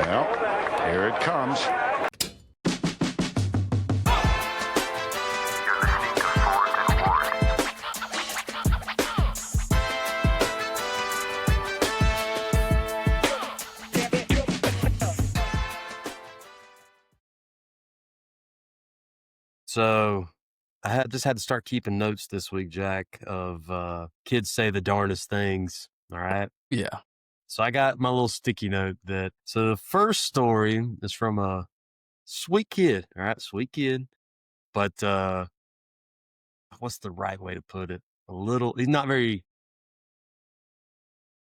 Well, here it comes. So I just had to start keeping notes this week, Jack, of kids say the darndest things. All right. Yeah. So I got my little sticky note so the first story is from a sweet kid. All right. Sweet kid. But what's the right way to put it? He's not very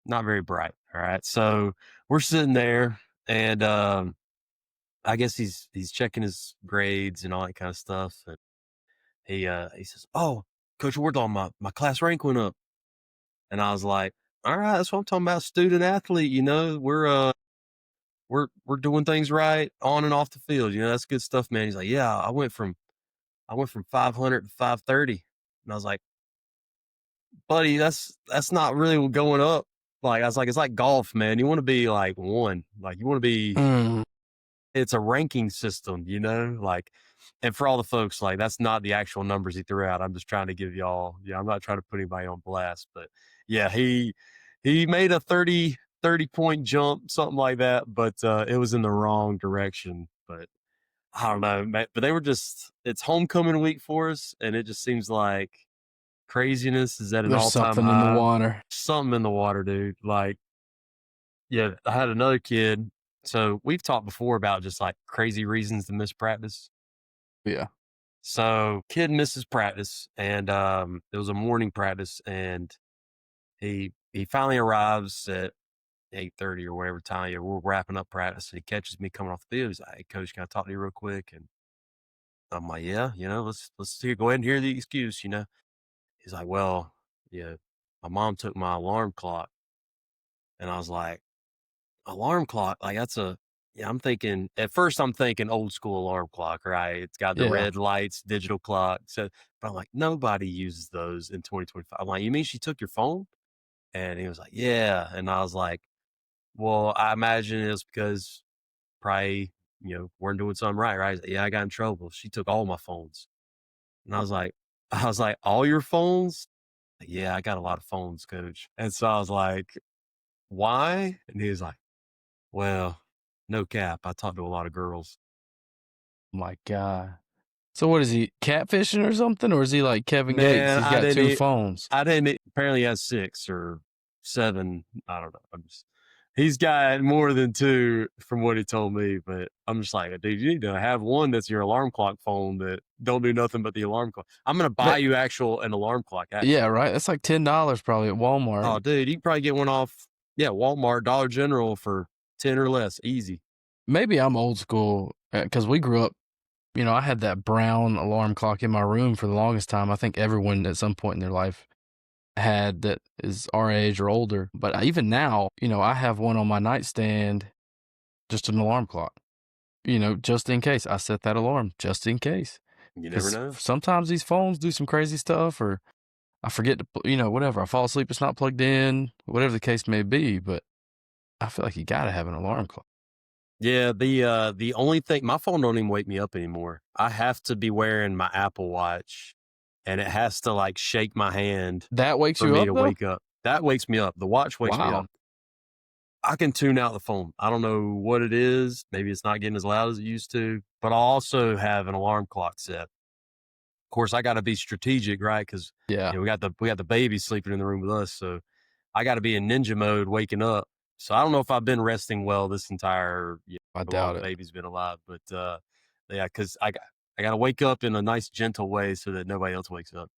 bright. All right. So we're sitting there and I guess he's checking his grades and all that kind of stuff. And he says, "Oh, Coach Wardlaw, my class rank went up." And I was like, "All right, that's what I'm talking about, student athlete. We're doing things right on and off the field. That's good stuff, man." He's like, "Yeah, I went from 500 to 530." And I was like, "Buddy, that's not really going up." Like I was like, "It's like golf, man. You want to be like one. Like you want to be." It's a ranking system, like, and for all the folks, like, that's not the actual numbers he threw out. I'm just trying to give y'all, I'm not trying to put anybody on blast, but yeah, he made a 30 point jump, something like that, but it was in the wrong direction. But I don't know, man, but it's homecoming week for us, and it just seems like craziness is at an There's all-time something high. in the water. Something in the water, dude. Like, yeah, I had another kid. So we've talked before about just like crazy reasons to miss practice. Yeah. So kid misses practice, and it was a morning practice, and he finally arrives at 8:30 or whatever time. Yeah, we're wrapping up practice, and he catches me coming off the field. He's like, "Hey, coach, can I talk to you real quick?" And I'm like, "Yeah, go ahead and hear the excuse." He's like, "Well, yeah, my mom took my alarm clock," and I was like, "Alarm clock? Like yeah, at first I'm thinking old school alarm clock, right? It's got the red lights, digital clock." So, but I'm like, nobody uses those in 2025. I'm like, "You mean she took your phone?" And he was like, "Yeah." And I was like, "Well, I imagine it's because probably, weren't doing something right, right?" He's like, "Yeah, I got in trouble. She took all my phones." And I was like, "All your phones?" Like, "Yeah, I got a lot of phones, coach." And so I was like, "Why?" And he was like, "Well, no cap. I talked to a lot of girls." My God. So what is he, catfishing or something? Or is he like Kevin Gates? Man, He's got two phones. apparently he has 6 or 7. I don't know. He's got more than 2 from what he told me, but I'm just like, dude, you need to have one that's your alarm clock phone that don't do nothing but the alarm clock. I'm going to buy you an alarm clock. Actually. Yeah, right. That's like $10 probably at Walmart. Oh, dude, you can probably get one off, Walmart, Dollar General for 10 or less. Easy. Maybe I'm old school because we grew up, I had that brown alarm clock in my room for the longest time. I think everyone at some point in their life had that is our age or older. But even now, I have one on my nightstand, just an alarm clock, just in case. I set that alarm just in case. You never know. Sometimes these phones do some crazy stuff, or I forget to, whatever. I fall asleep, it's not plugged in, whatever the case may be. But I feel like you got to have an alarm clock. Yeah, the only thing, my phone don't even wake me up anymore. I have to be wearing my Apple Watch, and it has to like shake my hand. That wakes for you me up, to though? wake up. That wakes me up. The watch wakes me up. I can tune out the phone. I don't know what it is. Maybe it's not getting as loud as it used to, but I also have an alarm clock set. Of course, I got to be strategic, right? Because we got the baby sleeping in the room with us, so I got to be in ninja mode waking up. So I don't know if I've been resting well this entire I doubt the it. baby's been alive, but yeah, because I got to wake up in a nice gentle way so that nobody else wakes up.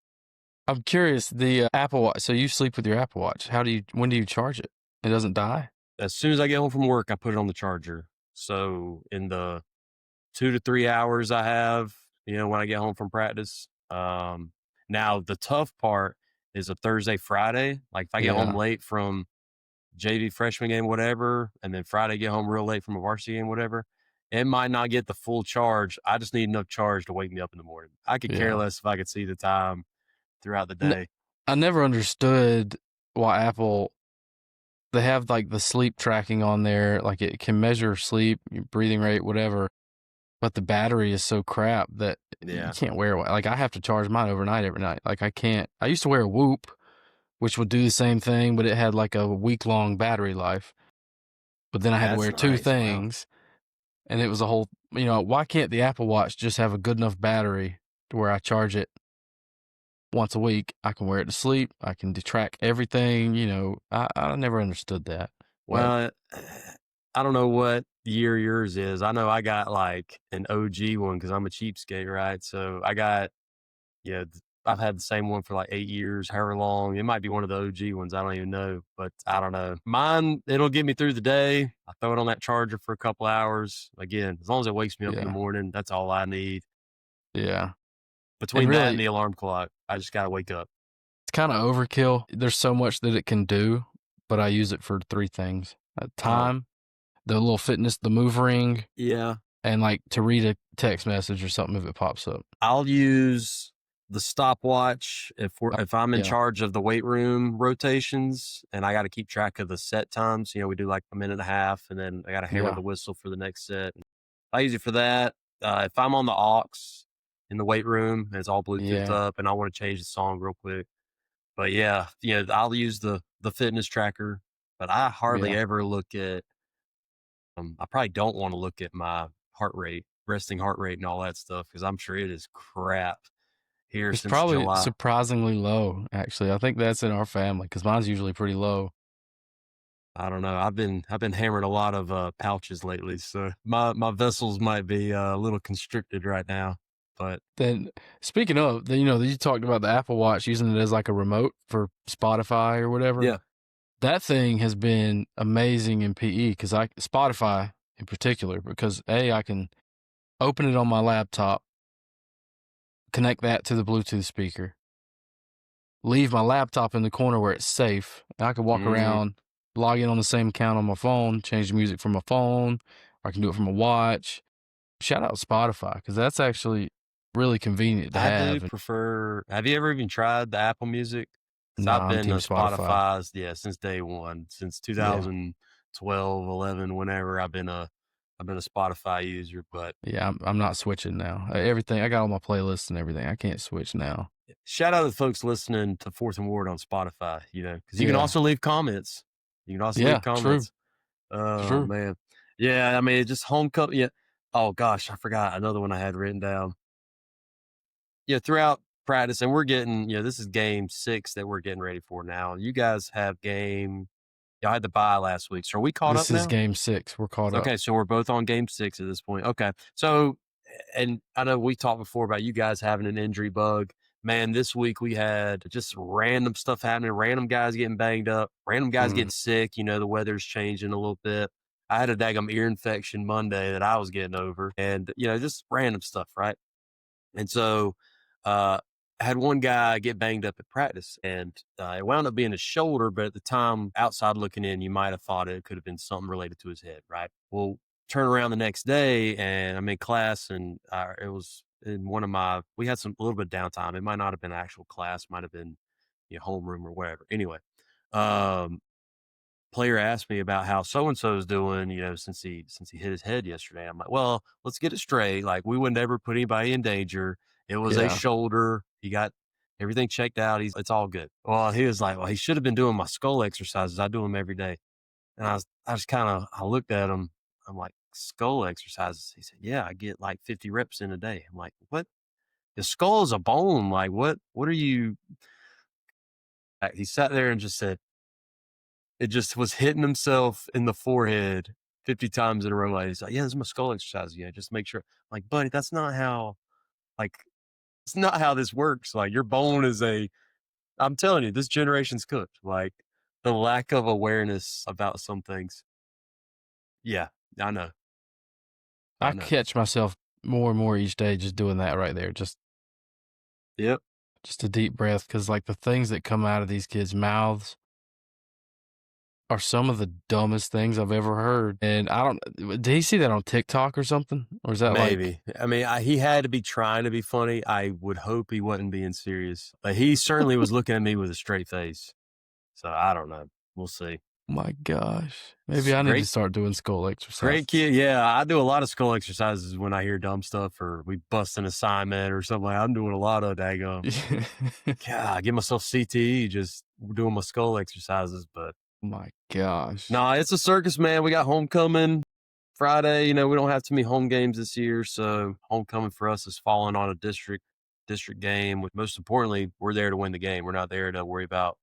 I'm curious, the Apple Watch. So you sleep with your Apple Watch. When do you charge it? It doesn't die? As soon as I get home from work, I put it on the charger. So in the 2 to 3 hours I have, when I get home from practice. Now the tough part is a Thursday, Friday. Like if I get home late from JV freshman game, whatever, and then Friday get home real late from a varsity game, whatever, it might not get the full charge. I just need enough charge to wake me up in the morning. I could care less if I could see the time throughout the day. I never understood why Apple they have like the sleep tracking on there, like it can measure sleep, your breathing rate, whatever. But the battery is so crap that you Yeah. can't wear one. Like I have to charge mine overnight every night. Like I can't. I used to wear a Whoop, which would do the same thing, but it had like a week-long battery life. But then I had to That's wear two nice. Wow. things, and it was a whole. Why can't the Apple Watch just have a good enough battery to where I charge it once a week? I can wear it to sleep. I can track everything. I never understood that. But Well, I don't know what year yours is. I know I got like an OG one because I'm a cheapskate, right? So I got, I've had the same one for like 8 years, however long. It might be one of the OG ones. I don't even know, but I don't know. Mine, it'll get me through the day. I throw it on that charger for a couple hours. Again, as long as it wakes me up in the yeah, morning, that's all I need. yeah, and Between that and really, the alarm clock, I just got to wake up. it's kind of overkill. There's so much that it can do, but I use it for three things: Oh, time, the little fitness, the move ring, yeah. and like to read a text message or something if it pops up. I'll use the stopwatch if I'm in Yeah, charge of the weight room rotations and I got to keep track of the set times. We do like a minute and a half, and then I got to hammer yeah, the whistle for the next set. I use it for that. If I'm on the aux in the weight room and it's all Bluetooth yeah, up, and I want to change the song real quick. But yeah, I'll use the fitness tracker. But I hardly yeah. ever look at. I probably don't want to look at my heart rate, resting heart rate, and all that stuff because I'm sure it is crap here It's since probably July. surprisingly low, actually. I think that's in our family because mine's usually pretty low. I don't know. I've been hammering a lot of pouches lately, so my vessels might be a little constricted right now. But Then, speaking of, you talked about the Apple Watch using it as like a remote for Spotify or whatever. yeah, That thing has been amazing in PE because Spotify in particular, because I can open it on my laptop, connect that to the Bluetooth speaker, leave my laptop in the corner where it's safe. And I can walk mm, around, log in on the same account on my phone, change the music from my phone, or I can do it from a watch. Shout out Spotify because that's actually really convenient to I do have. And prefer. Have you ever even tried the Apple Music? Because I've nah, I'm been Team to Spotify. Spotify's, since day one, since Yeah, 2012, 11, whenever I've been a Spotify user. But yeah, I'm not switching now. Everything I got all my playlists and everything. I can't switch now. shout out to the folks listening to Fourth and Ward on Spotify, because you can Yeah, also leave comments. You can also leave yeah, true, comments. Oh true. man. Yeah, I mean it's just homecoming. Yeah. Oh gosh, I forgot another one I had written down. Yeah, throughout practice, and we're getting, this is game 6 that we're getting ready for now. You guys have y'all had the bye last week. So are we caught up This is now? game 6. We're caught up. Okay, so we're both on game 6 at this point. Okay. So, and I know we talked before about you guys having an injury bug. Man, this week we had just random stuff happening, random guys getting banged up, random guys Mm. getting sick. The weather's changing a little bit. I had a daggum ear infection Monday that I was getting over, and, just random stuff, right? And so, I had one guy get banged up at practice, and it wound up being his shoulder. But at the time, outside looking in, you might have thought it could have been something related to his head, right? Well, turn around the next day, and I'm in class, and it was in we had a little bit of downtime. It might not have been actual class, might have been homeroom or whatever. Anyway, um, player asked me about how so and so is doing, since he hit his head yesterday. I'm like, well, let's get it straight. Like, we would never put anybody in danger. It was a Yeah. shoulder. He got everything checked out. It's all good. Well, he was like, well, he should have been doing my skull exercises. I do them every day. And I looked at him. I'm like, skull exercises. He said, yeah, I get like 50 reps in a day. I'm like, what? The skull is a bone. Like, what are you? He sat there and just said, it just was hitting himself in the forehead 50 times in a row. Like, he's like, yeah, this is my skull exercise. Yeah, just make sure. I'm like, buddy, like, it's not how this works. Like, your bone I'm telling you, this generation's cooked. Like, the lack of awareness about some things. Yeah, I know. I I know. catch myself more and more each day just doing that right there. Yep. Just a deep breath because like the things that come out of these kids' mouths are some of the dumbest things I've ever heard. And I don't did he see that on TikTok or something? Or is that like Maybe. I mean, he had to be trying to be funny. I would hope he wasn't being serious. But he certainly was looking at me with a straight face. So I don't know. We'll see. My gosh. Maybe I need to Great, start doing skull great exercises. kid. Yeah, I do a lot of skull exercises when I hear dumb stuff or we bust an assignment or something. I'm doing a lot of daggum. God, I give myself CTE just doing my skull exercises. But My gosh. nah, it's a circus, man. We got homecoming Friday. You know, we don't have too many home games this year, so homecoming for us is falling on a district game. With most importantly, we're there to win the game. We're not there to worry about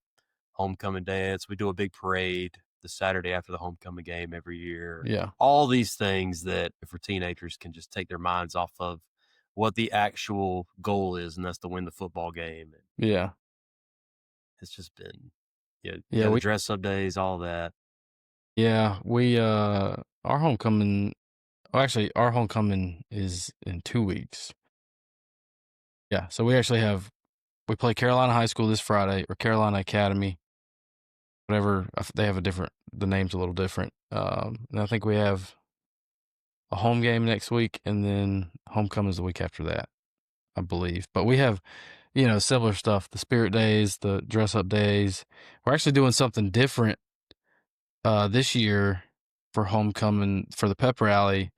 homecoming dance. We do a big parade the Saturday after the homecoming game every year. Yeah. All these things that for teenagers can just take their minds off of what the actual goal is, and that's to win the football game. And Yeah. it's just been, Yeah, the we dress up days, all that. our homecoming actually our homecoming is in 2 weeks. Yeah, so we play Carolina High School this Friday, or Carolina Academy, whatever. They have the name's a little different. And I think we have a home game next week, and then homecoming is the week after that, I believe. But we have, similar stuff, the spirit days, the dress up days. We're actually doing something different this year for homecoming for the pep rally.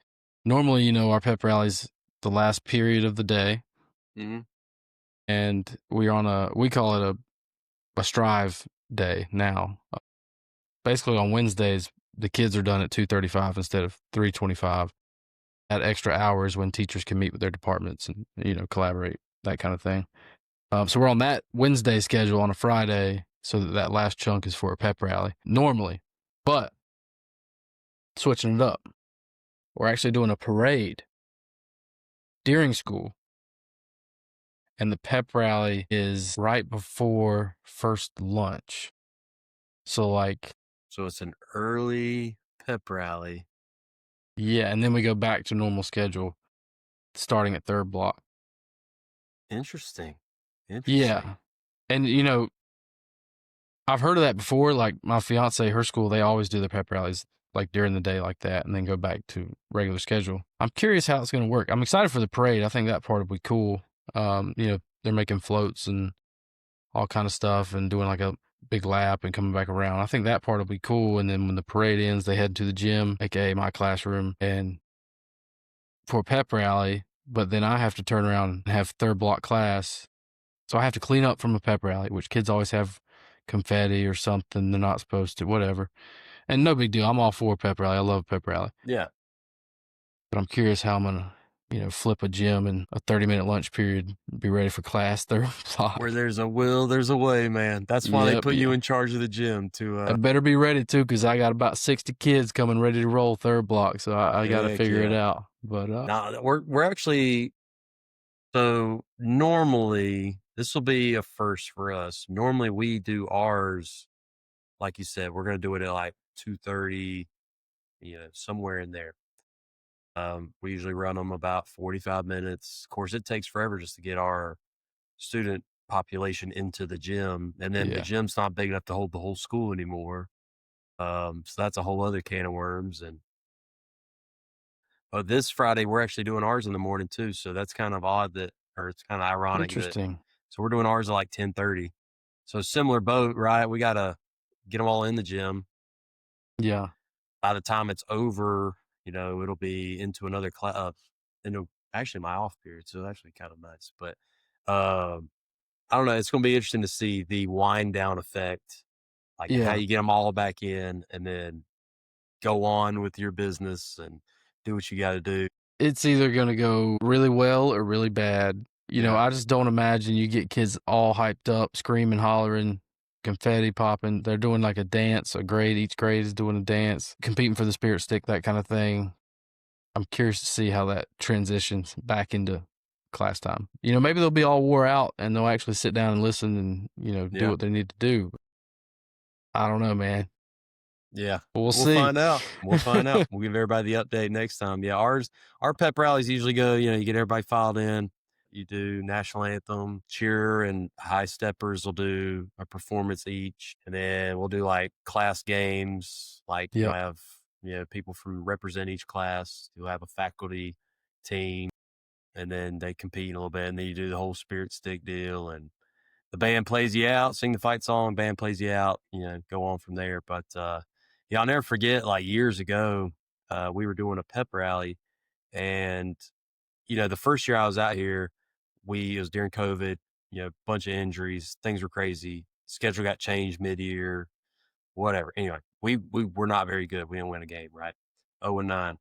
Normally, our pep rally's the last period of the day, Mm-hmm. and we call it a strive day now. Basically, on Wednesdays, the kids are done at 2:35 instead of 3:25. Add extra hours when teachers can meet with their departments and collaborate, that kind of thing. So we're on that Wednesday schedule on a Friday, so that last chunk is for a pep rally normally, but switching it up. We're actually doing a parade during school, and the pep rally is right before first lunch. So So it's an early pep rally. yeah, and then we go back to normal schedule starting at third block. Interesting. Yeah. And I've heard of that before. Like my fiance, her school, they always do their pep rallies like during the day like that, and then go back to regular schedule. I'm curious how it's going to work. I'm excited for the parade. I think that part will be cool. They're making floats and all kind of stuff and doing like a big lap and coming back around. I think that part will be cool. And then when the parade ends, they head to the gym, aka my classroom, and for a pep rally. But then I have to turn around and have third block class. So I have to clean up from a pep rally, which kids always have confetti or something they're not supposed to, whatever. And no big deal. I'm all for a pep rally. I love a pep rally. Yeah. But I'm curious how I'm going to, flip a gym in a 30-minute lunch period, be ready for class third block. Where there's a will, there's a way, man. That's why they put you in charge of the gym I better be ready too, because I got about 60 kids coming ready to roll third block. So I got to figure it out. But nah, we're actually, so normally this will be a first for us. Normally we do ours, like you said, we're going to do it at like 2:30, somewhere in there. We usually run them about 45 minutes. Of course, it takes forever just to get our student population into the gym. And then the gym's not big enough to hold the whole school anymore. So that's a whole other can of worms. But this Friday, we're actually doing ours in the morning too. So that's kind of odd or it's kind of ironic interesting. So we're doing ours at like 10:30. So similar boat, right? We got to get them all in the gym. Yeah. By the time it's over, it'll be into another class, actually my off period. So it's actually kind of nice, but, I don't know. It's going to be interesting to see the wind down effect, like how you get them all back in and then go on with your business and do what you got to do. It's either going to go really well or really bad. I just don't imagine you get kids all hyped up, screaming, hollering, confetti popping. They're doing like a dance, each grade is doing a dance, competing for the spirit stick, that kind of thing. I'm curious to see how that transitions back into class time. Maybe they'll be all wore out and they'll actually sit down and listen and, do what they need to do. I don't know, man. Yeah. We'll see. Find out. We'll find out. We'll give everybody the update next time. Yeah. Our pep rallies usually go, you get everybody filed in. You do national anthem, cheer, and high steppers will do a performance each. And then we'll do like class games, like you'll have, people from represent each class. You'll have a faculty team and then they compete a little bit. And then you do the whole spirit stick deal and the band plays you out, sing the fight song, band plays you out, go on from there. But, Yeah, I'll never forget, like, years ago, we were doing a pep rally, and, the first year I was out here, it was during COVID, bunch of injuries, things were crazy, schedule got changed mid-year, whatever. Anyway, we were not very good. We didn't win a game, right? 0-9.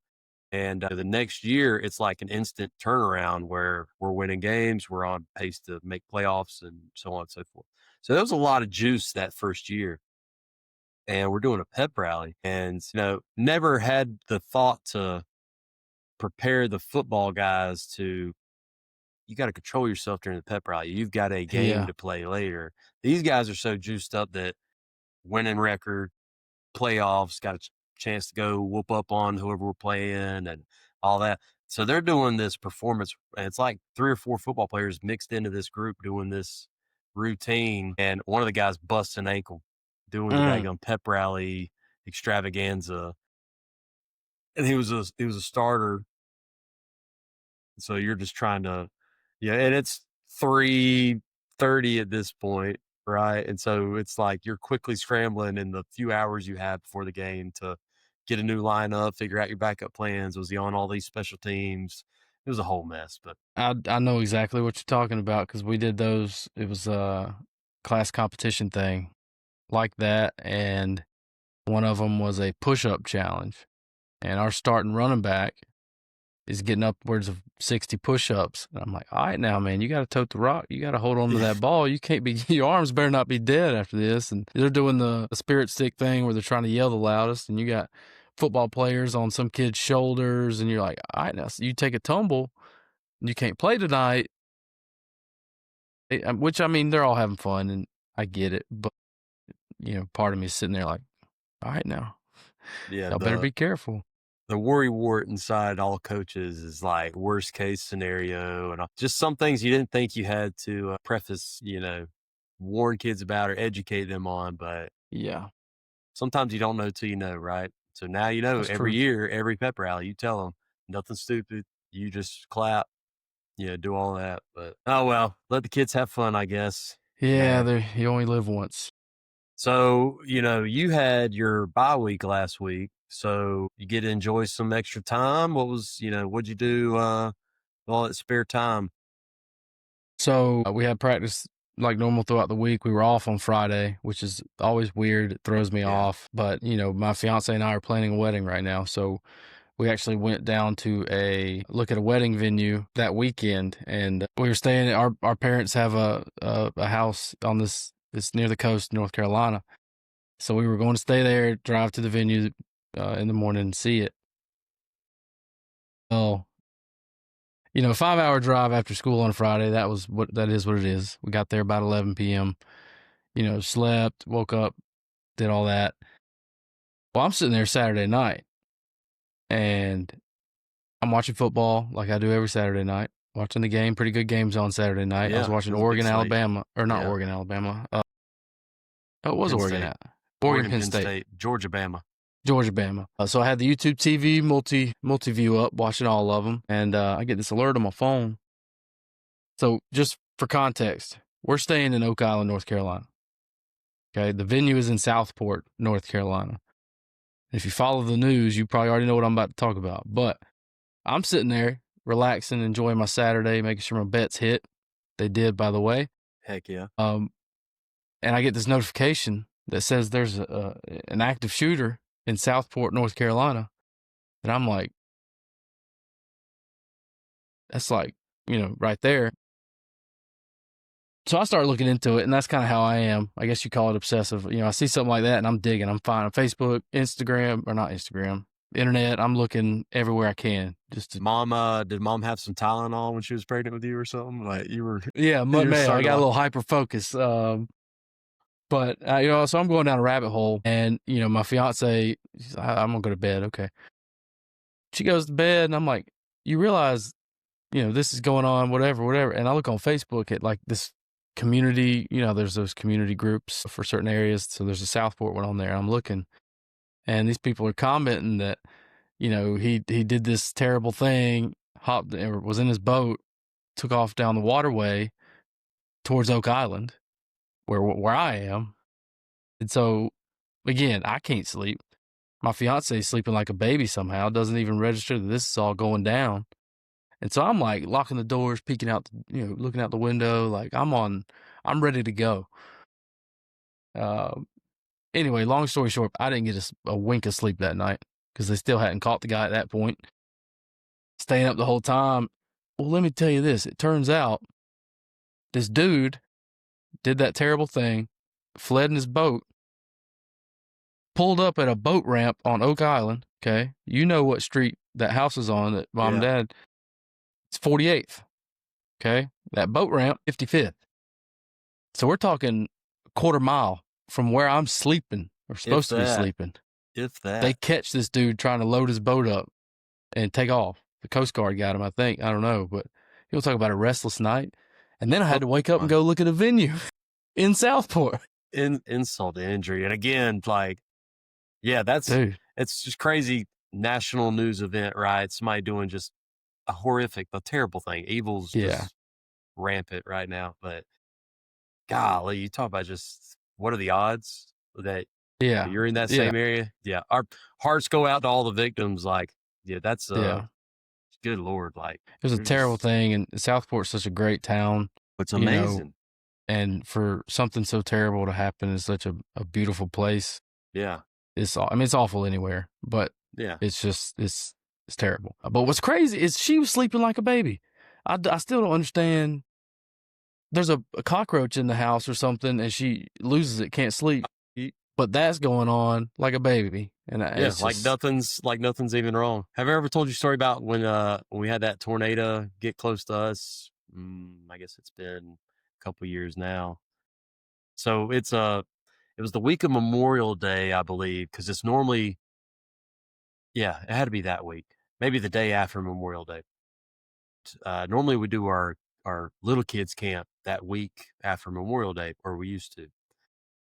And the next year, it's like an instant turnaround where we're winning games, we're on pace to make playoffs, and so on and so forth. So there was a lot of juice that first year. And we're doing a pep rally, and never had the thought to prepare the football guys to, you got to control yourself during the pep rally. You've got a game Yeah. to play later. These guys are so juiced up that winning record, playoffs, got a chance to go whoop up on whoever we're playing and all that. So they're doing this performance, and it's like 3 or 4 football players mixed into this group doing this routine. And one of the guys busts an ankle doing the daggone pep rally extravaganza, and he was a starter. So you're just trying to, yeah, and it's 3:30 at this point, right? And so it's like you're quickly scrambling in the few hours you have before the game to get a new lineup, figure out your backup plans. Was he on all these special teams? It was a whole mess, but I know exactly what you're talking about because we did those. It was a class competition thing like that, and one of them was a push-up challenge. And our starting running back is getting upwards of 60 push-ups. And I'm like, all right, now, man, you got to tote the rock. You got to hold on to that ball. You can't be, your arms better not be dead after this. And they're doing the spirit stick thing where they're trying to yell the loudest. And you got football players on some kid's shoulders. And you're like, all right, now, so you take a tumble. You can't play tonight. Which, I mean, they're all having fun and I get it. But, part of me is sitting there like, all right, now, yeah, y'all better be careful. the worry wart inside all coaches is like worst case scenario, and just some things you didn't think you had to preface, warn kids about or educate them on, but Yeah, sometimes you don't know till you know, right? So now that's every true. year, every pep rally, you tell them nothing stupid. You just clap, do all that. But oh well, let the kids have fun, I guess. Yeah, you only live once. So, you had your bye week last week, so you get to enjoy some extra time. What'd you do all that spare time? So we had practice like normal throughout the week. We were off on Friday, which is always weird. It throws me off. But, my fiance and I are planning a wedding right now. So we actually went down to look at a wedding venue that weekend. And we were staying, our parents have a house on it's near the coast, North Carolina. So we were going to stay there, drive to the venue in the morning and see it. Oh, 5-hour drive after school on Friday. That is what it is. We got there about 11 p.m. Slept, woke up, did all that. Well, I'm sitting there Saturday night and I'm watching football like I do every Saturday night. Watching the game, pretty good games on Saturday night. I was Yeah, watching it was a big Oregon, slate. Alabama, or not Yeah. Oregon, Alabama. It was Penn Oregon, State. Oregon, Penn State, Georgia, Bama. Georgia, Bama. So I had the YouTube TV multi view up, watching all of them, and I get this alert on my phone. So just for context, we're staying in Oak Island, North Carolina. Okay, the venue is in Southport, North Carolina. If you follow the news, you probably already know what I'm about to talk about. But I'm sitting there relaxing, enjoying my Saturday, making sure my bets hit. They did, by the way. Heck yeah. And I get this notification that says there's an active shooter in Southport, North Carolina. And I'm like, that's like, right there. So I started looking into it, and that's kind of how I am. I guess you call it obsessive. I see something like that, and I'm digging. I'm fine on Facebook, Instagram, or not Instagram, internet. I'm looking everywhere I can. Just to... Did mom have some Tylenol when she was pregnant with you or something? Like you were? Yeah, man, I got a little hyper focus. But so I'm going down a rabbit hole, and my fiance, she's like, I'm gonna go to bed. Okay. She goes to bed, and I'm like, you realize, this is going on, whatever. And I look on Facebook at like this community, there's those community groups for certain areas. So there's a Southport one on there. I'm looking, and these people are commenting that, he did this terrible thing, was in his boat, took off down the waterway towards Oak Island, where I am. And so, again, I can't sleep. My fiance is sleeping like a baby somehow, doesn't even register that this is all going down. And so I'm like locking the doors, peeking out, looking out the window, like I'm ready to go. Anyway, long story short, I didn't get a wink of sleep that night because they still hadn't caught the guy at that point. Staying up the whole time. Well, let me tell you this. It turns out this dude did that terrible thing, fled in his boat, pulled up at a boat ramp on Oak Island. Okay. You know what street that house is on that mom and dad. It's 48th. Okay. That boat ramp, 55th. So we're talking a quarter mile from where I'm sleeping or supposed to be sleeping. If that. They catch this dude trying to load his boat up and take off. The Coast Guard got him, I think. I don't know, but he'll talk about a restless night. And then I had to wake up and go look at a venue in Southport. Insult to injury. And again, like, yeah, it's just crazy national news event, right? Somebody doing just a terrible thing. Evil's just rampant right now. But golly, you talk about just what are the odds that you're in that same area? Yeah. Our hearts go out to all the victims. Like, that's good Lord. Like, it was a terrible thing. And Southport's such a great town. It's amazing. And for something so terrible to happen in such a beautiful place. Yeah. It's awful anywhere, but it's just, it's terrible. But what's crazy is she was sleeping like a baby. I still don't understand. There's a cockroach in the house or something and she loses it, can't sleep. But that's going on like a baby. And like nothing's even wrong. Have I ever told you a story about when we had that tornado get close to us? I guess it's been a couple years now. So it was the week of Memorial Day, I believe, because it's normally, it had to be that week, maybe the day after Memorial Day. Normally we do our little kids camp that week after Memorial Day, or we used to.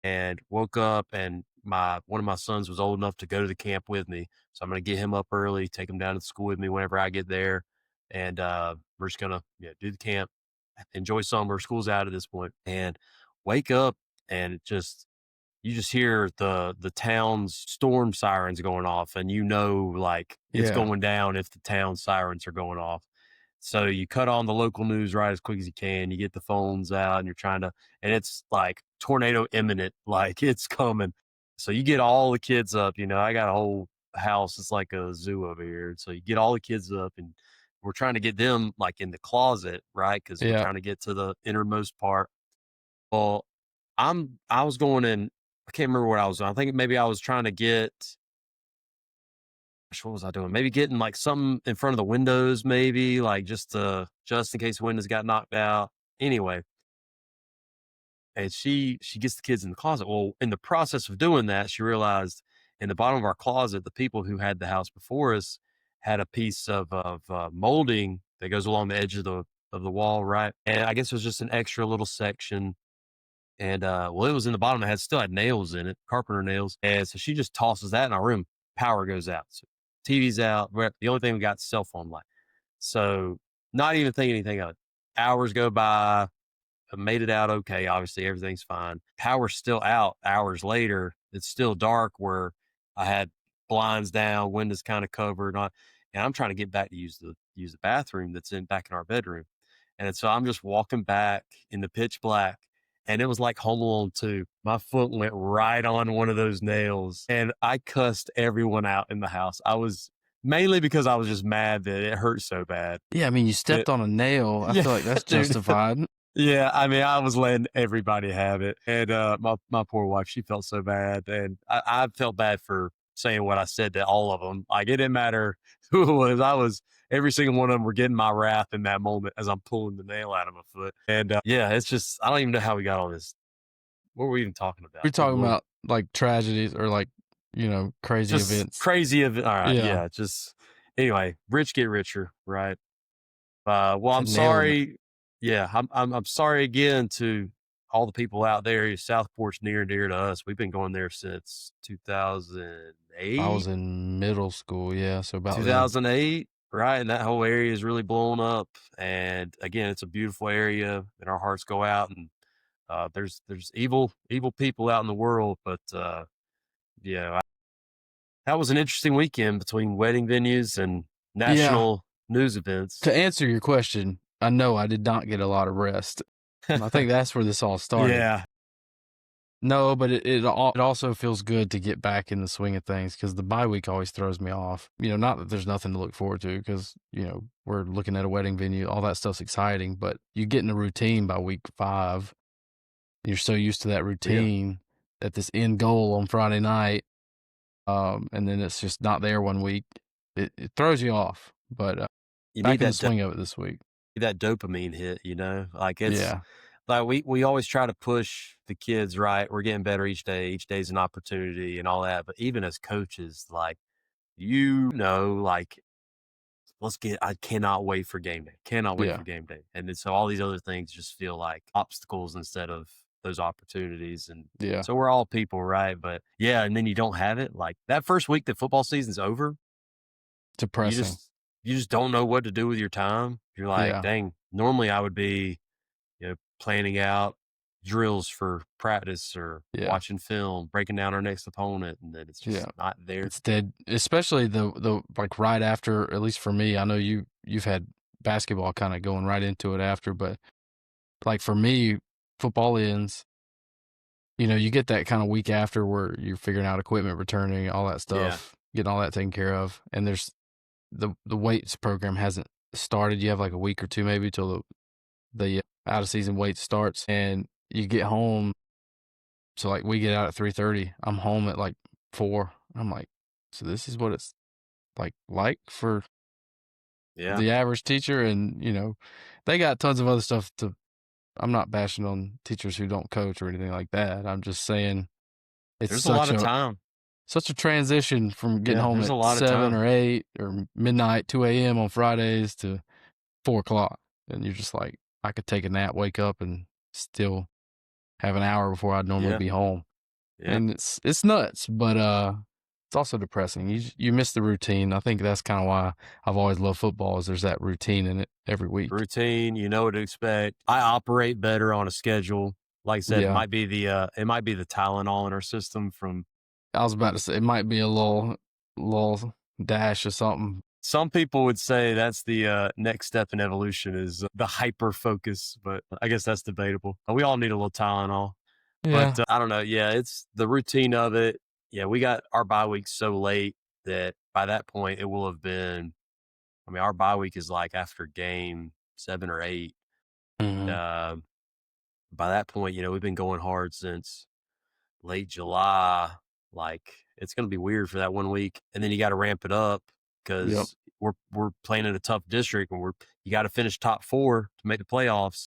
And woke up and one of my sons was old enough to go to the camp with me. So I'm going to get him up early, take him down to the school with me whenever I get there. And we're just going to do the camp, enjoy summer. School's out at this point. And wake up and you just hear the town's storm sirens going off. And like it's going down if the town sirens are going off. So you cut on the local news right as quick as you can. You get the phones out and you're trying to, and it's like tornado imminent, like it's coming. So you get all the kids up, I got a whole house. It's like a zoo over here. So you get all the kids up and we're trying to get them like in the closet, right? Cause we're trying to get to the innermost part. Well, I was going in, I can't remember what I was doing. I think maybe I was trying to get, what was I doing? Maybe getting like something in front of the windows, maybe like just in case the windows got knocked out. Anyway, and she gets the kids in the closet. Well, in the process of doing that, she realized in the bottom of our closet, the people who had the house before us had a piece of molding that goes along the edge of the wall, right? And I guess it was just an extra little section. And it was in the bottom. It still had nails in it, carpenter nails. And so she just tosses that in our room. Power goes out. So TV's out. The only thing we got is cell phone light. So not even thinking anything of it. Hours go by. I made it out okay. Obviously, everything's fine. Power's still out hours later. It's still dark where I had blinds down, windows kind of covered. And I'm trying to get back to use the bathroom that's back in our bedroom. And so I'm just walking back in the pitch black. And it was like Home Alone 2. My foot went right on one of those nails and I cussed everyone out in the house. I was mainly because I was just mad that it hurt so bad. Yeah. I mean, you stepped on a nail. I feel like that's justified. Yeah. I mean, I was letting everybody have it. And my poor wife, she felt so bad. And I felt bad for saying what I said to all of them. Like it didn't matter who it was. Every single one of them were getting my wrath in that moment as I'm pulling the nail out of my foot. And it's just, I don't even know how we got on this. What were we even talking about? We're talking about like tragedies or like, crazy events. Crazy event. All right. Yeah. Just anyway, rich get richer. Right. Well, I'm sorry. Yeah. I'm sorry again to all the people out there. Southport's near and dear to us. We've been going there since 2008. I was in middle school. Yeah. So about 2008. Right. And that whole area is really blown up. And again, it's a beautiful area and our hearts go out and there's evil people out in the world, but That was an interesting weekend between wedding venues and Yeah. national news events. To answer your question, I know I did not get a lot of rest. I think that's where this all started. Yeah. No, but it also feels good to get back in the swing of things because the bye week always throws me off. Not that there's nothing to look forward to because, we're looking at a wedding venue. All that stuff's exciting, but you get in a routine by week 5. You're so used to that routine at this end goal on Friday night, and then it's just not there one week. It throws you off, but You back need in the that swing of it this week. that dopamine hit, like it's Yeah, like we always try to push the kids, right? We're getting better each day. Each day's an opportunity and all that. But even as coaches, like, like I cannot wait for game day. Cannot wait yeah, for game day. And then so all these other things just feel like obstacles instead of those opportunities. And yeah. so we're all people, right? But yeah, and then you don't have it. Like that first week that football season's over, you Depressing. just you just don't know what to do with your time. You're like, Yeah, dang, normally I would be, planning out drills for practice or yeah, watching film, breaking down our next opponent, and then it's just yeah. not there. It's dead, especially the like right after. At least for me, I know you've had basketball kind of going right into it after, but like for me, football ends. You get that kind of week after where you're figuring out equipment returning, all that Yeah. stuff, getting all that taken care of, and there's the weights program hasn't started. You have like a week or two maybe till the out of season weight starts, and you get home. So like we get out at 3:30. I'm home at like 4. I'm like, so this is what it's like for Yeah. the average teacher, and they got tons of other stuff to. I'm not bashing on teachers who don't coach or anything like that. I'm just saying it's There's a lot such of a time. such a transition from getting Yeah. home There's at a lot of 7 time. or 8 or midnight, 2 a.m. on Fridays to 4 o'clock, and you're just like, I could take a nap, wake up, and still have an hour before I'd normally Yeah. be home. Yeah. And it's nuts, but it's also depressing. You miss the routine. I think that's kind of why I've always loved football. Is there's that routine in it every week. Routine, you know what to expect. I operate better on a schedule. Like I said, Yeah, it might be the Tylenol in our system from I was about to say it might be a little dash or something. some people would say that's the next step in evolution is the hyper focus, but I guess that's debatable. We all need a little Tylenol, but Yeah. I don't know. Yeah, it's the routine of it. Yeah, we got our bye week so late that by that point it will have been. I mean, our bye week is like after game 7 or 8. Hmm. Uh, by that point, we've been going hard since late July. Like it's going to be weird for that one week, and then you got to ramp it up Yep. because we're playing in a tough district, and you got to finish top 4 to make the playoffs.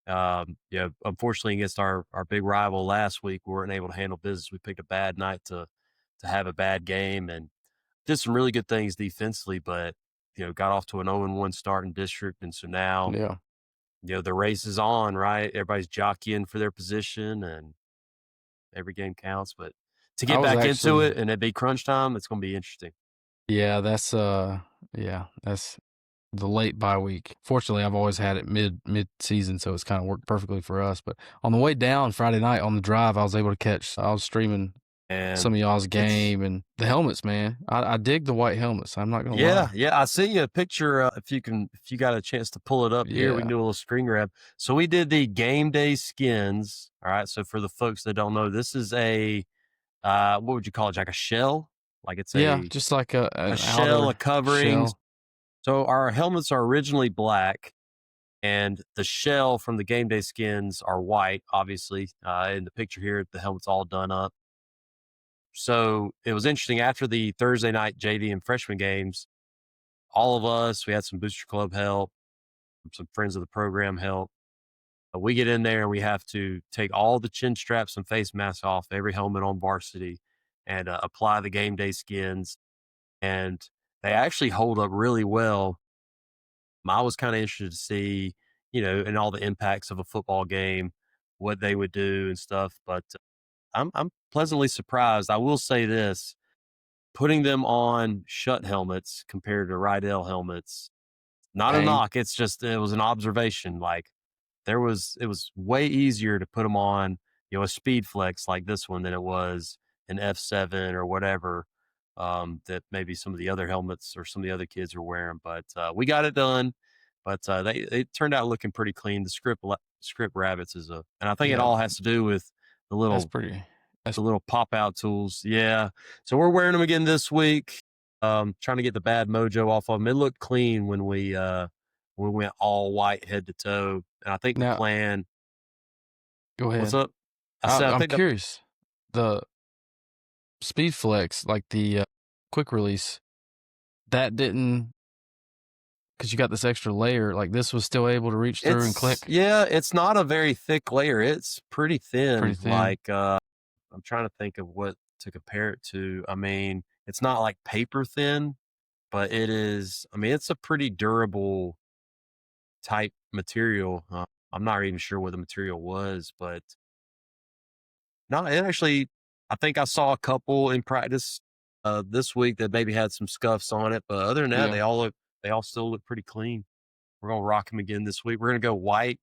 Yeah, unfortunately, against our big rival last week, we weren't able to handle business. We picked a bad night to have a bad game, and did some really good things defensively, but got off to an 0-1 start in district, and so now Yeah. the race is on. Right, everybody's jockeying for their position, and every game counts. But to I get was back into actually. it and it be crunch time, it's going to be interesting. Yeah, that's the late bye week. Fortunately, I've always had it mid season, so it's kind of worked perfectly for us. But on the way down Friday night on the drive, I was able to catch. I was streaming And some of y'all's it's game and the helmets, man. I dig the white helmets. I'm not gonna yeah, lie. yeah. I see you a picture. If you got a chance to pull it up here, we can Yeah, do a little screen grab. So we did the game day skins. All right. So for the folks that don't know, this is a what would you call it? Like a shell? Like it's yeah, a just like a an shell, a outer covering. shell. So our helmets are originally black, and the shell from the game day skins are white. Obviously, in the picture here, the helmet's all done up. So it was interesting after the Thursday night JV and freshman games. All of us, we had some booster club help, some friends of the program help. We get in there and we have to take all the chin straps and face masks off every helmet on varsity and apply the game day skins. And they actually hold up really well. I was kind of interested to see, and all the impacts of a football game, what they would do and stuff. But I'm pleasantly surprised. I will say this: putting them on shut helmets compared to Rydell helmets, not a Pain. knock. It's just it was an observation. Like it was way easier to put them on, a speed flex like this one than it was an F7 or whatever. that maybe some of the other helmets or some of the other kids are wearing. But we got it done. But they turned out looking pretty clean. The script rabbits and I think it all has to do with the That's the little pop out tools. Yeah. So we're wearing them again this week. Trying to get the bad mojo off of them. It looked clean when we went all white head to toe. And I think the now. plan. Go ahead. What's up? I I'm think curious. The Speed Flex, like the quick release, that didn't, because you got this extra layer. Like this was still able to reach through and click. Yeah, it's not a very thick layer. It's pretty thin. Pretty thin. Like I'm trying to think of what to compare it to. I mean, it's not like paper thin, but it is. I mean, it's a pretty durable type material. I'm not even sure what the material was, but no, it actually. I think I saw a couple in practice this week that maybe had some scuffs on it, but other than that, Yeah. they all still look pretty clean. We're gonna rock them again this week. We're gonna go white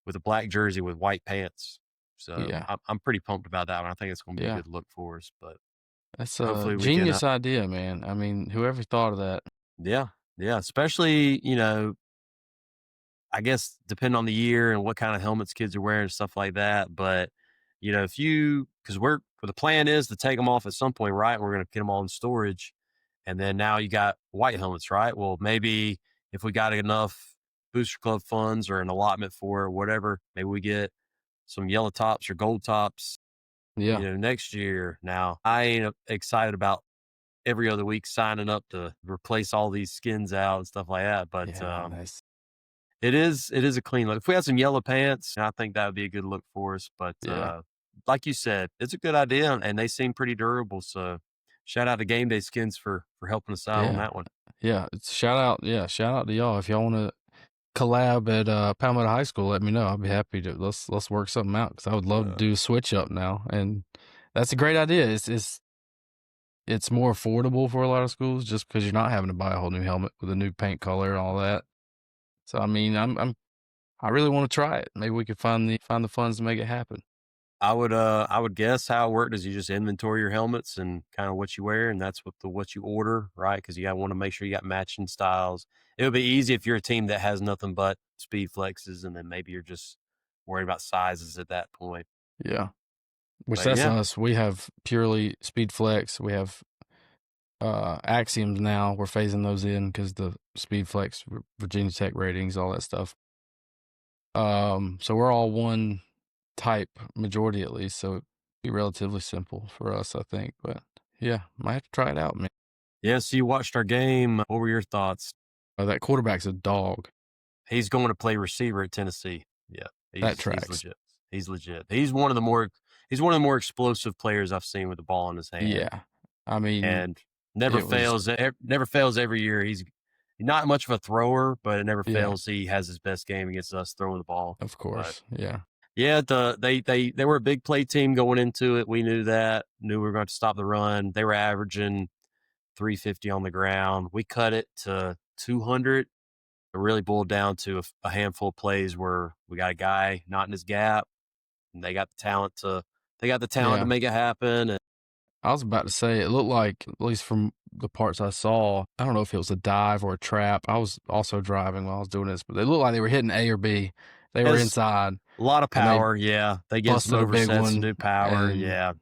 with a black jersey with white pants. So Yeah. I'm pretty pumped about that one. I think it's gonna be a Yeah. good look for us. But That's a hopefully we can. genius idea, man. I mean, whoever thought of that? Yeah, especially I guess depending on the year and what kind of helmets kids are wearing and stuff like that. But if because the plan is to take them off at some point, right? We're gonna get them all in storage, and then now you got white helmets, right? Well, maybe if we got enough booster club funds or an allotment for it, whatever, maybe we get some yellow tops or gold tops, Yeah. next year. Now I ain't excited about every other week signing up to replace all these skins out and stuff like that. But Yeah. Nice. it is a clean look. If we had some yellow pants, I think that would be a good look for us. But Yeah. like you said, it's a good idea and they seem pretty durable. So shout out to Game Day Skins for helping us out on that one. Yeah. Shout out to y'all. If y'all want to collab at Palmetto High School, let me know. I'll be happy to let's work something out, because I would love to do a switch up now. And that's a great idea. It's more affordable for a lot of schools just because you're not having to buy a whole new helmet with a new paint color and all that. So I mean, I really want to try it. Maybe we could find the funds to make it happen. I would guess how it worked is you just inventory your helmets and kind of what you wear, and that's what you order, right? Because you want to make sure you got matching styles. It would be easy if you're a team that has nothing but speed flexes, and then maybe you're just worried about sizes at that point. Yeah. Which But that's yeah. us. We have purely speed flex. We have axioms now. We're phasing those in because the speed flex, Virginia Tech ratings, all that stuff. So we're all one type, majority at least. So it'd be relatively simple for us, I think. But yeah, might have to try it out, man. Yeah, so you watched our game. What were your thoughts? That quarterback's a dog. He's going to play receiver at Tennessee. Yeah, That tracks. He's legit. He's one of the more explosive players I've seen with the ball in his hand. Yeah, I mean, and never fails. Never fails every year. He's not much of a thrower, but it never fails. He has his best game against us throwing the ball. Of course, yeah. Yeah, they were a big play team going into it. We knew that. Knew we were going to stop the run. They were averaging 350 on the ground. We cut it to 200. It really boiled down to a handful of plays where we got a guy not in his gap, and they got the talent to make it happen. And I was about to say, it looked like, at least from the parts I saw, I don't know if it was a dive or a trap. I was also driving while I was doing this, but they looked like they were hitting A or B. They were inside. A lot of power, yeah. They get some oversets, some new power, yeah.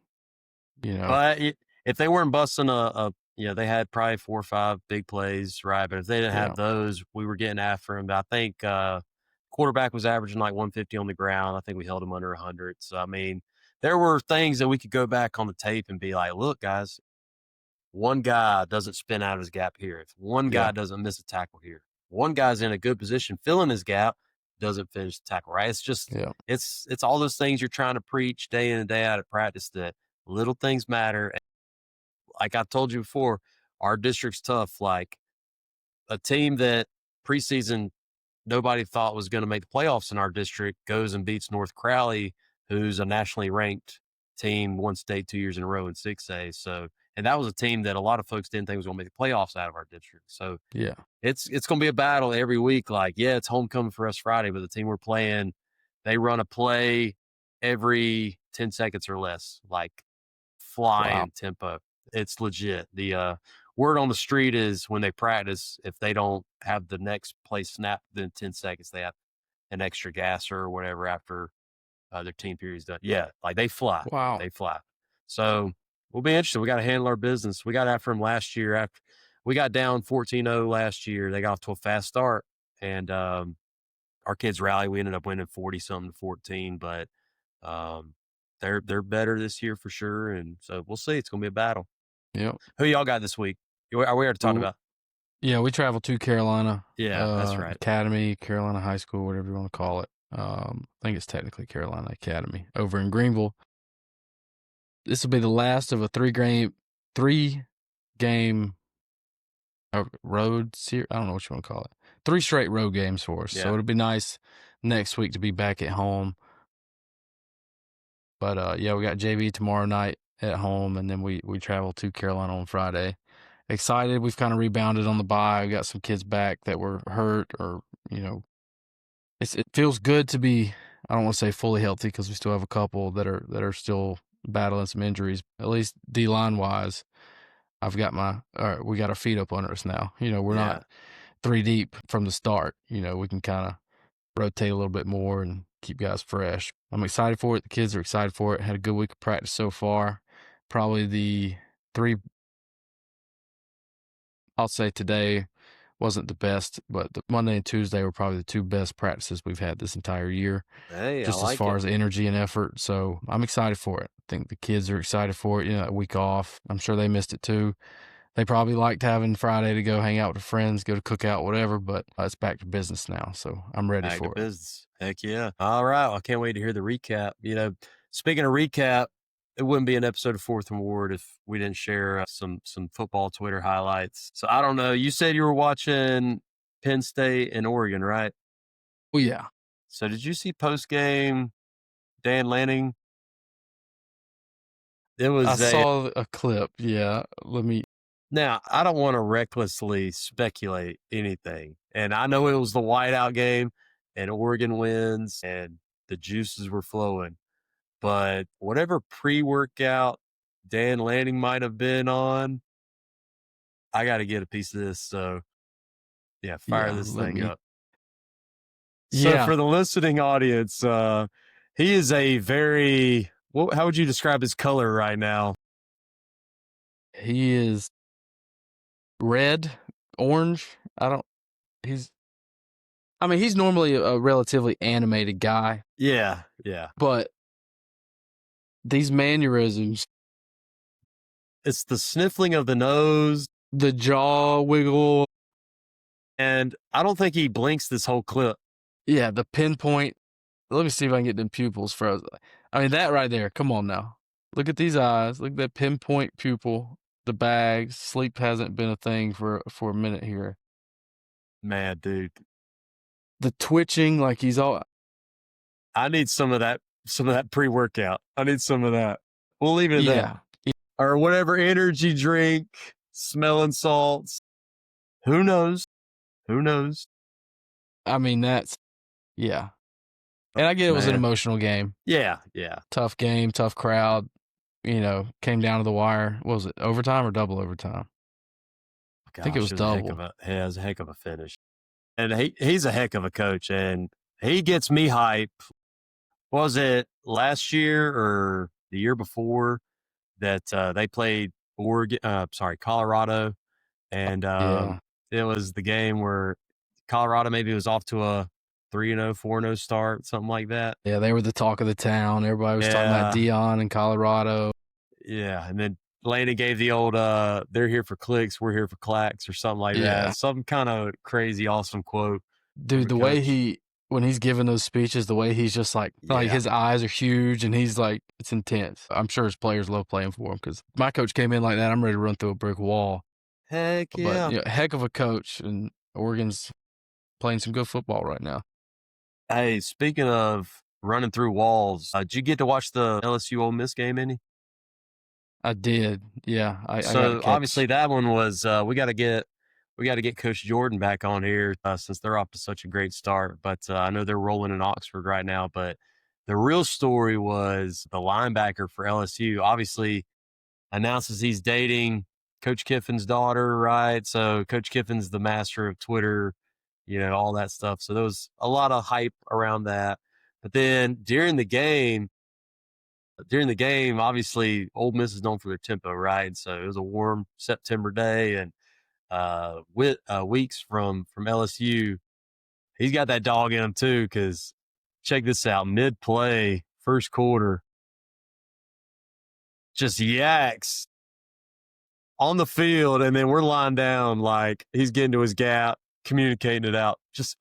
But if they weren't busting they had probably 4 or 5 big plays, right? But if they didn't have those, we were getting after them. But I think quarterback was averaging like 150 on the ground. I think we held him under 100. So, I mean, there were things that we could go back on the tape and be like, look, guys, one guy doesn't spin out of his gap here. If one guy doesn't miss a tackle here, one guy's in a good position filling his gap, doesn't finish the tackle, right? It's just, it's all those things you're trying to preach day in and day out at practice, that little things matter. Like I told you before, our district's tough. Like a team that preseason nobody thought was going to make the playoffs in our district goes and beats North Crowley, who's a nationally ranked team, won state 2 years in a row in 6A. So, and that was a team that a lot of folks didn't think was going to make the playoffs out of our district. So it's going to be a battle every week. Like, yeah, it's homecoming for us Friday, but the team we're playing, they run a play every 10 seconds or less, like flying tempo. It's legit. The word on the street is when they practice, if they don't have the next play snap within 10 seconds, they have an extra gasser or whatever after their team period's done. Yeah, like they fly. Wow. They fly. So we'll be interested. We got to handle our business. We got after them last year. After we got down 14-0 last year, they got off to a fast start, and our kids rallied. We ended up winning 40-something to 14, but they're better this year for sure. And so we'll see. It's gonna be a battle. Yep. Who y'all got this week? Are we already talking about? Yeah, we traveled to Carolina. Yeah, that's right. Academy, Carolina High School, whatever you want to call it. I think it's technically Carolina Academy over in Greenville. This will be the last of a three-game road series. I don't know what you want to call it. 3 straight road games for us. Yeah. So it'll be nice next week to be back at home. But yeah, we got JV tomorrow night at home, and then we travel to Carolina on Friday. Excited. We've kind of rebounded on the bye. We got some kids back that were hurt, or it feels good to be. I don't want to say fully healthy because we still have a couple that are still battling some injuries. At least D-line wise, we got our feet up under us now. We're not 3 deep from the start. We can kind of rotate a little bit more and keep guys fresh. I'm excited for it. The kids are excited for it. Had a good week of practice so far. Probably the 3. I'll say today wasn't the best, but the Monday and Tuesday were probably the 2 best practices we've had this entire year. Hey, just I like as far it. as energy and effort. So I'm excited for it. I think the kids are excited for it. That week off. I'm sure they missed it too. They probably liked having Friday to go hang out with friends, go to cookout, whatever, but it's back to business now. So I'm ready for it. Business. Heck yeah. All right. I can't wait to hear the recap. Speaking of recap, it wouldn't be an episode of Fourth and Ward if we didn't share some football Twitter highlights. So I don't know. You said you were watching Penn State and Oregon, right? Oh, yeah. So did you see post game Dan Lanning? I saw a clip. Yeah. Now, I don't want to recklessly speculate anything. And I know it was the whiteout game and Oregon wins and the juices were flowing. But whatever pre-workout Dan Lanning might have been on, I got to get a piece of this. So, yeah, fire this thing up. So for the listening audience, he is a very how would you describe his color right now? He is red, orange. He's normally a relatively animated guy. Yeah, yeah. But these mannerisms. It's the sniffling of the nose. The jaw wiggle. And I don't think he blinks this whole clip. Yeah, the pinpoint. Let me see if I can get them pupils frozen. I mean, that right there. Come on now. Look at these eyes. Look at that pinpoint pupil. The bags. Sleep hasn't been a thing for a minute here. Man, dude. The twitching, like he's all. I need some of that pre-workout. I need some of that. We'll leave it at that. Or whatever energy drink, smelling salts. Who knows? Who knows? I mean, yeah. And I get it was an emotional game. Yeah, yeah. Tough game, tough crowd. Came down to the wire. What was it, overtime or double overtime? Gosh, I think it was double. It was a heck of a finish. And he's a heck of a coach, and he gets me hype. Was it last year or the year before that they played Colorado, and it was the game where Colorado maybe was off to a 3-0, 4-0 start, something like that. Yeah, they were the talk of the town. Everybody was talking about Dion in Colorado. Yeah, and then Laney gave the old they're here for clicks, we're here for clacks, or something like that. Some kind of crazy, awesome quote. Dude, the way when he's giving those speeches, the way he's just like his eyes are huge and he's like, it's intense. I'm sure his players love playing for him because my coach came in like that. I'm ready to run through a brick wall. Heck yeah. But heck of a coach, and Oregon's playing some good football right now. Hey, speaking of running through walls, did you get to watch the LSU Ole Miss game any? I did. Yeah. So obviously that one was we got to get Coach Jordan back on here since they're off to such a great start. But I know they're rolling in Oxford right now. But the real story was the linebacker for LSU. Obviously, announces he's dating Coach Kiffin's daughter, right? So Coach Kiffin's the master of Twitter, all that stuff. So there was a lot of hype around that. But then during the game, obviously Ole Miss is known for their tempo, right? So it was a warm September day, and Weeks from LSU, he's got that dog in him too. Because check this out, mid play, first quarter, just yaks on the field, and then we're lying down like he's getting to his gap, communicating it out. Just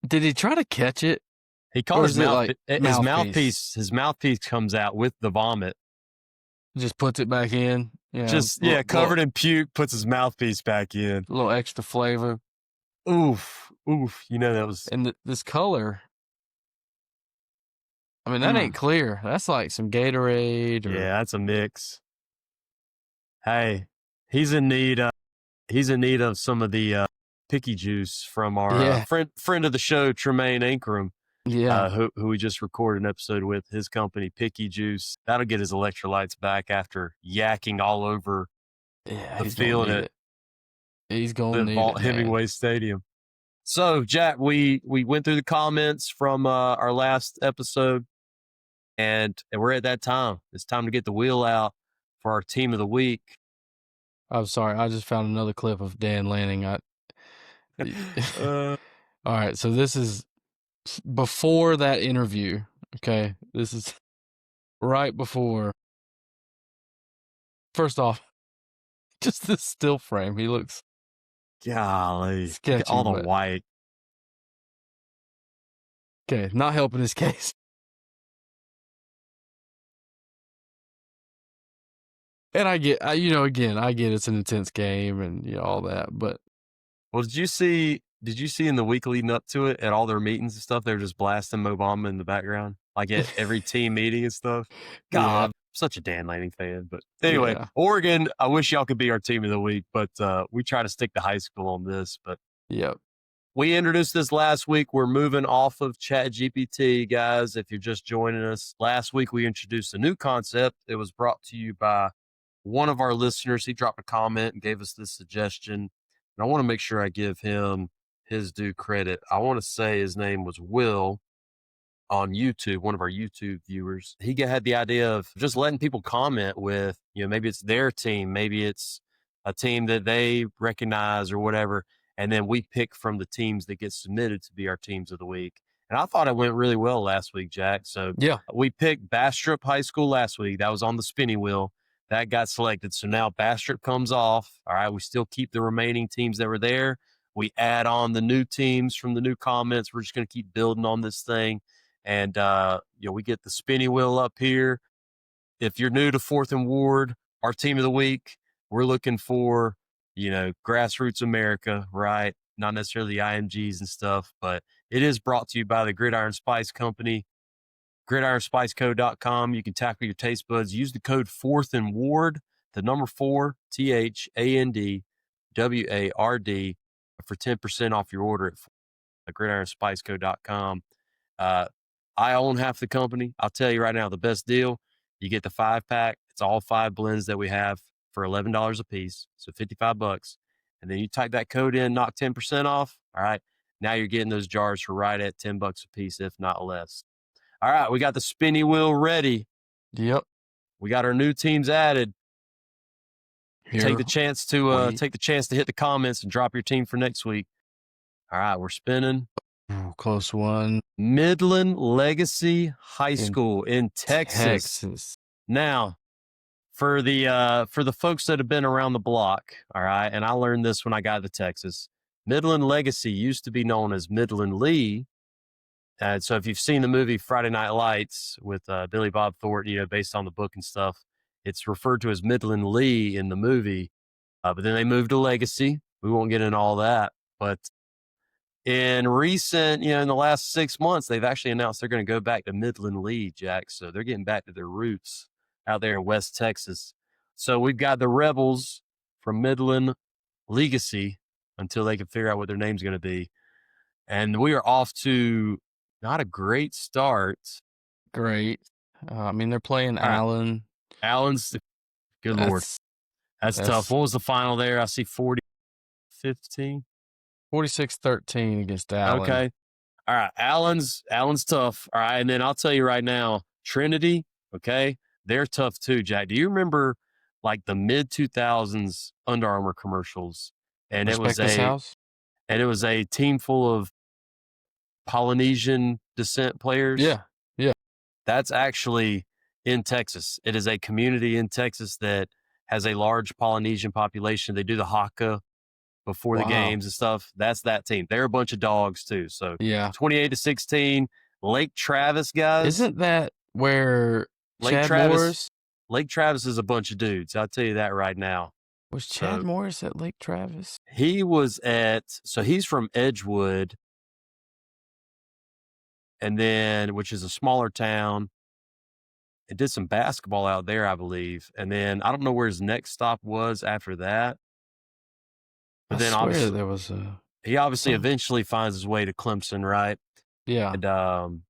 Did he try to catch it? he caught his mouth. Like his mouthpiece. His mouthpiece comes out with the vomit. Just puts it back in. Covered in puke. Puts his mouthpiece back in. A little extra flavor. Oof. That was. And this color. I mean, that ain't clear. That's like some Gatorade. Yeah, that's a mix. Hey, he's in need. He's in need of some of the picky juice from our friend of the show, Tremaine Ankrum. Yeah, who we just recorded an episode with, his company, Picky Juice. That'll get his electrolytes back after yakking all over the field at he's going to need it, Hemingway Stadium. So, Jack, we went through the comments from our last episode, and we're at that time. It's time to get the wheel out for our team of the week. I'm sorry, I just found another clip of Dan Lanning. All right, so this is before that interview. Okay, this is right before. First off, just this still frame. He looks sketchy, all the white. Okay, not helping his case. And I get, I get it's an intense game and all that, but. Well, did you see in the week leading up to it at all their meetings and stuff, they were just blasting Mo Bamba in the background, like at every team meeting and stuff? God, I'm such a Dan Lanning fan. But anyway, Oregon, I wish y'all could be our team of the week, but we try to stick to high school on this. But we introduced this last week. We're moving off of ChatGPT, guys, if you're just joining us. Last week, we introduced a new concept. It was brought to you by one of our listeners. He dropped a comment and gave us this suggestion. And I want to make sure I give him his due credit. I want to say his name was Will on YouTube, one of our YouTube viewers. He had the idea of just letting people comment with, maybe it's their team, maybe it's a team that they recognize or whatever. And then we pick from the teams that get submitted to be our teams of the week. And I thought it went really well last week, Jack. So we picked Bastrop High School last week. That was on the spinning wheel. That got selected. So now Bastrop comes off. All right, we still keep the remaining teams that were there. We add on the new teams from the new comments. We're just going to keep building on this thing. And, we get the spinning wheel up here. If you're new to 4th and Ward, our team of the week, we're looking for, Grassroots America, right? Not necessarily the IMGs and stuff, but it is brought to you by the Gridiron Spice Company. GridironSpiceCo.com. You can tackle your taste buds. Use the code 4th and Ward, the number 4, THANDWARD, for 10% off your order at GridironSpiceCo.com. I own half the company. I'll tell you right now, the best deal, you get the 5-pack. It's all 5 blends that we have for $11 a piece, so $55. And then you type that code in, knock 10% off. All right, now you're getting those jars for right at $10 a piece, if not less. All right, we got the spinny wheel ready. Yep. We got our new teams added. Take the chance to hit the comments and drop your team for next week. All right, we're spinning. Ooh, close one. Midland Legacy High School in Texas. Now, for the folks that have been around the block, all right, and I learned this when I got to Texas. Midland Legacy used to be known as Midland Lee. So if you've seen the movie Friday Night Lights with Billy Bob Thornton, based on the book and stuff, it's referred to as Midland Lee in the movie. But then they moved to Legacy. We won't get into all that. But in in the last 6 months, they've actually announced they're going to go back to Midland Lee, Jack. So they're getting back to their roots out there in West Texas. So we've got the Rebels from Midland Legacy until they can figure out what their name's going to be. And we are off to not a great start. Great. They're playing Allen. Allen's Good Lord. That's tough. that's- What was the final there? I see 40-15. 46-13 against Allen. Okay. All right. Allen's tough. All right. And then I'll tell you right now, Trinity, okay, they're tough too, Jack. Do you remember like the mid 2000s Under Armour commercials? And Respect this house. it was a team full of Polynesian descent players. Yeah. That's actually in Texas. It is a community in Texas that has a large Polynesian population. They do the haka before the Wow. games and stuff. That's that team. They're a bunch of dogs too. So Yeah. 28-16. Lake Travis, guys. Isn't that where Lake Chad Travis- Morris? Lake Travis is a bunch of dudes. I'll tell you that right now. Was Chad So- Morris at Lake Travis? He was so he's from Edgewood, and then, which is a smaller town. It did some basketball out there, I believe. And then I don't know where his next stop was after that. But then swear obviously there was a. he obviously some- eventually finds his way to Clemson, right? Yeah. And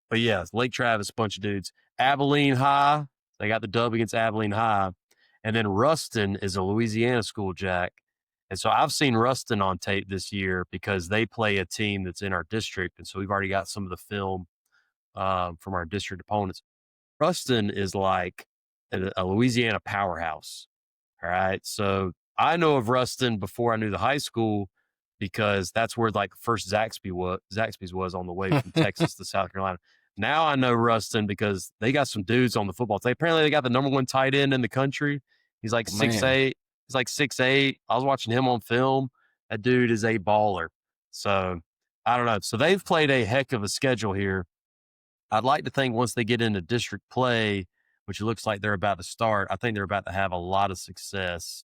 but yeah, Lake Travis, bunch of dudes. Abilene High, they got the dub against Abilene High. And then Ruston is a Louisiana school, Jack. And so I've seen Ruston on tape this year because they play a team that's in our district. And so we've already got some of the film from our district opponents. Ruston is like a Louisiana powerhouse. All right. So I know of Ruston before I knew the high school because that's where like first Zaxby's was on the way from Texas to South Carolina. Now I know Ruston because they got some dudes on the football team. Apparently they got the number one tight end in the country. He's like 6'8". He's like 6'8". I was watching him on film. That dude is a baller. So I don't know. So they've played a heck of a schedule here. I'd like to think once they get into district play, which it looks like they're about to start, I think they're about to have a lot of success.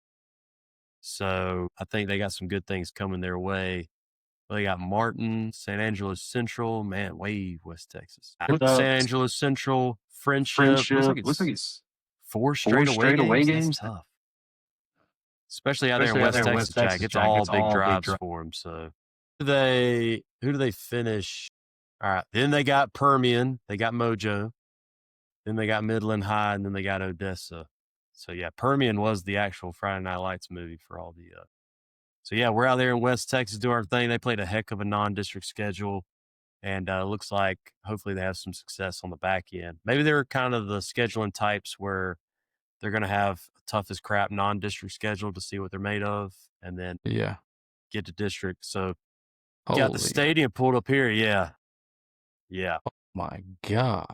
So I think they got some good things coming their way. They got Martin, San Angelo Central, man, way West Texas. San Angelo Central, Friendship. Looks like it's four straight away games. That's tough. Especially out there in West Texas, Jack. It's all big drives for them. So who do they finish? All right. Then they got Permian. They got Mojo. Then they got Midland High, and then they got Odessa. So, yeah, Permian was the actual Friday Night Lights movie for all the so, yeah, we're out there in West Texas doing our thing. They played a heck of a non-district schedule, and it looks like hopefully they have some success on the back end. Maybe they're kind of the scheduling types where they're going to have a tough as crap non-district schedule to see what they're made of, and then get to district. So, got the stadium pulled up here. Yeah. Oh, my God.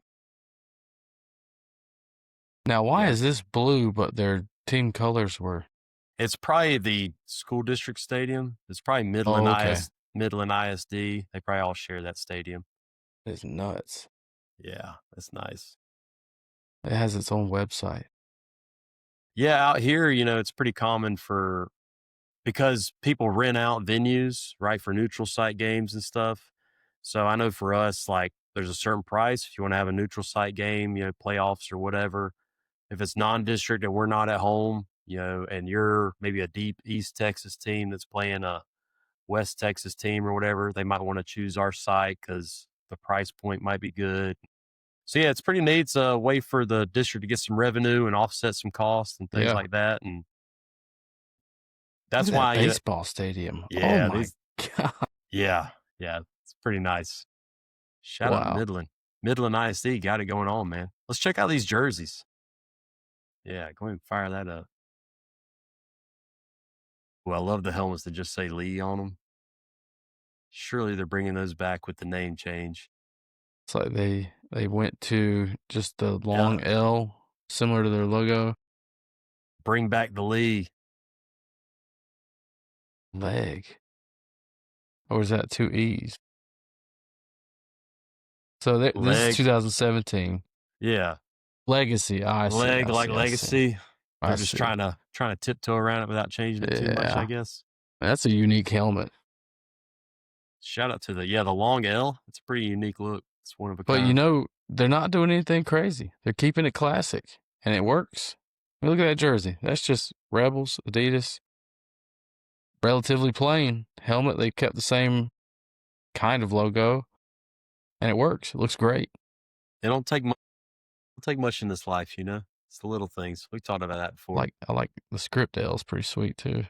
Now, why is this blue, but their team colors were? It's probably the school district stadium. It's probably Midland ISD. They probably all share that stadium. It's nuts. Yeah, that's nice. It has its own website. Yeah, out here, it's pretty common because people rent out venues, right, for neutral site games and stuff. So I know for us, like, there's a certain price if you want to have a neutral site game, playoffs or whatever. If it's non-district and we're not at home, and you're maybe a deep East Texas team that's playing a West Texas team or whatever, they might want to choose our site because the price point might be good. So, yeah, it's pretty neat. It's a way for the district to get some revenue and offset some costs and things like that. And that's why baseball stadium. Yeah, oh, my God. Yeah, it's pretty nice. Shout out to Midland. Midland ISD got it going on, man. Let's check out these jerseys. Yeah, go ahead and fire that up. Well, I love the helmets that just say Lee on them. Surely they're bringing those back with the name change. It's like they went to just the long L, similar to their logo. Bring back the Lee. Leg. Or is that two E's? So this is 2017. Yeah. Legacy. I see. Legacy. They're just trying to tiptoe around it without changing it too much, I guess. That's a unique helmet. Shout out to the long L. It's a pretty unique look. It's one of a kind. But they're not doing anything crazy. They're keeping it classic, and it works. I mean, look at that jersey. That's just Rebels, Adidas. Relatively plain helmet. They kept the same kind of logo, and it works. It looks great. It don't take much in this life, It's the little things. We talked about that before. I like the script ale is pretty sweet too.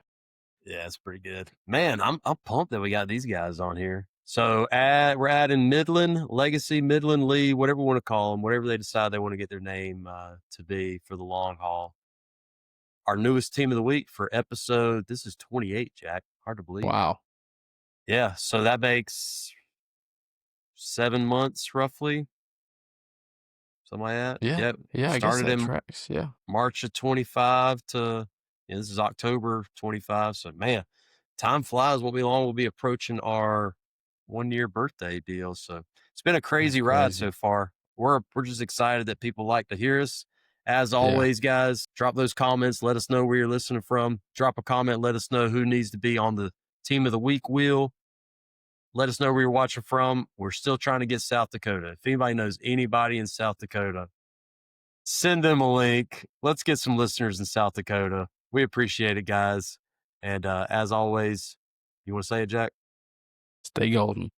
Yeah, it's pretty good. Man, I'm pumped that we got these guys on here. So we're adding Midland, Legacy, Midland, Lee, whatever we want to call them, whatever they decide they want to get their name to be for the long haul. Our newest team of the week for episode, this is 28, Jack. Hard to believe. Wow. Yeah, so that makes 7 months roughly. Something like that. Yeah. Yep. Yeah, I guess Started that in tracks. Yeah. March of 25 to, this is October 25. So, man, time flies. Won't be long. We'll be approaching our 1-year birthday deal. So, it's been a crazy ride so far. We're just excited that people like to hear us. As always, guys, drop those comments. Let us know where you're listening from. Drop a comment. Let us know who needs to be on the team of the week wheel. Let us know where you're watching from. We're still trying to get South Dakota. If anybody knows anybody in South Dakota, send them a link. Let's get some listeners in South Dakota. We appreciate it, guys. And as always, you want to say it, Jack? Stay golden.